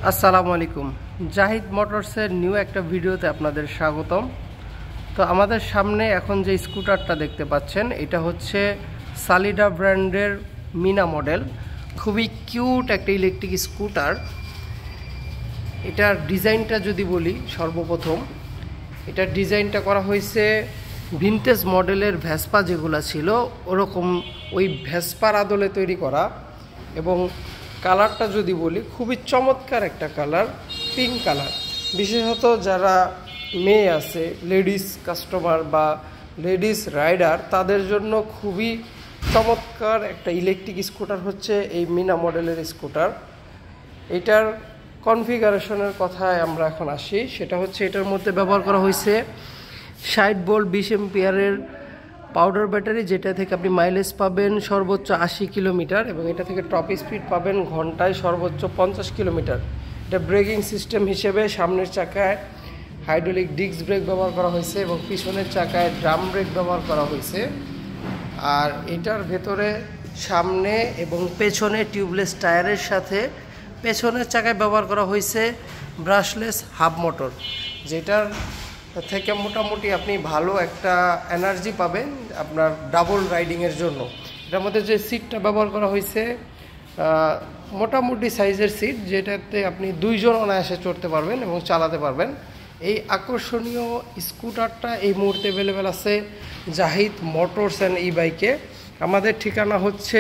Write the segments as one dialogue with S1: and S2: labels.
S1: আসসালামু আলাইকুম। জাহিদ মোটরসের নিউ একটা ভিডিওতে আপনাদের স্বাগতম। তো আমাদের সামনে এখন যে স্কুটারটা দেখতে পাচ্ছেন এটা হচ্ছে সালিডা ব্র্যান্ডের মিনা মডেল। খুবই কিউট একটা ইলেকট্রিক স্কুটার। এটার ডিজাইনটা যদি বলি, সর্বপ্রথম এটার ডিজাইনটা করা হয়েছে ভিনটেজ মডেলের ভেসপা যেগুলো ছিল ওরকম ওই ভেসপার আদলে তৈরি করা। এবং কালারটা যদি বলি, খুবই চমৎকার একটা কালার, পিঙ্ক কালার। বিশেষত যারা মেয়ে আছে, লেডিস কাস্টমার বা লেডিস রাইডার, তাদের জন্য খুবই চমৎকার একটা ইলেকট্রিক স্কুটার হচ্ছে এই মিনা মডেলের স্কুটার। এটার কনফিগারেশনের কথায় আমরা এখন আসি। সেটা হচ্ছে এটার মধ্যে ব্যবহার করা হয়েছে 60 ভোল্ট 20 এম্পিয়ারের পাউডার ব্যাটারি, যেটা থেকে আপনি মাইলেজ পাবেন সর্বোচ্চ 80 কিলোমিটার এবং এটা থেকে টপ স্পিড পাবেন ঘন্টায় সর্বোচ্চ 50 কিলোমিটার। এটা ব্রেকিং সিস্টেম হিসেবে সামনের চাকায় হাইড্রোলিক ডিস্ক ব্রেক ব্যবহার করা হয়েছে এবং পিছনের চাকায় ড্রাম ব্রেক ব্যবহার করা হয়েছে। আর এটার ভেতরে সামনে এবং পেছনে টিউবলেস টায়ারের সাথে পেছনের চাকায় ব্যবহার করা হয়েছে ব্রাশলেস হাব মোটর, যেটার থেকে মোটামুটি আপনি ভালো একটা এনার্জি পাবেন আপনার ডাবল রাইডিংয়ের জন্য। এটার মধ্যে যে সিটটা ব্যবহার করা হয়েছে মোটামুটি সাইজের সিট, যেটাতে আপনি দুইজন অনায়াসে চড়তে পারবেন এবং চালাতে পারবেন। এই আকর্ষণীয় স্কুটারটা এই মুহূর্তে অ্যাভেলেবেল আছে জাহিদ মোটরস অ্যান্ড ই বাইকে। আমাদের ঠিকানা হচ্ছে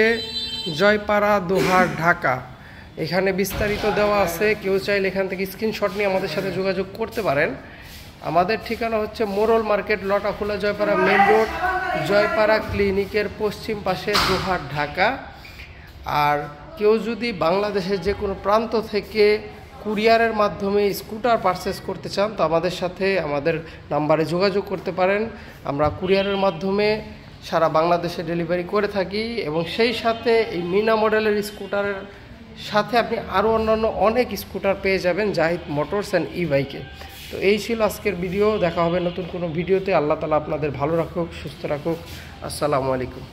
S1: জয়পাড়া, দোহার, ঢাকা। এখানে বিস্তারিত দেওয়া আছে, কেউ চাইলে এখান থেকে স্ক্রিনশট নিয়ে আমাদের সাথে যোগাযোগ করতে পারেন। আমাদের ঠিকানা হচ্ছে Morol market, Lotakhola, Joypara main road, Joypara ক্লিনিকের পশ্চিম পাশে, দোহার, ঢাকা। আর কেউ যদি বাংলাদেশের যে কোনো প্রান্ত থেকে কুরিয়ারের মাধ্যমে স্কুটার পারচেস করতে চান, তো আমাদের সাথে আমাদের নাম্বারে যোগাযোগ করতে পারেন। আমরা কুরিয়ারের মাধ্যমে সারা বাংলাদেশে ডেলিভারি করে থাকি এবং সেই সাথে এই মিনা মডেলের স্কুটারের সাথে আপনি আরও অন্যান্য অনেক স্কুটার পেয়ে যাবেন জাহিদ মোটরস অ্যান্ড ই বাইকে। তো এই ছিল আজকের ভিডিও। দেখা হবে নতুন কোনো ভিডিওতে। আল্লাহ তাআলা আপনাদের ভালো রাখুক, সুস্থ রাখুক। আসসালামু আলাইকুম।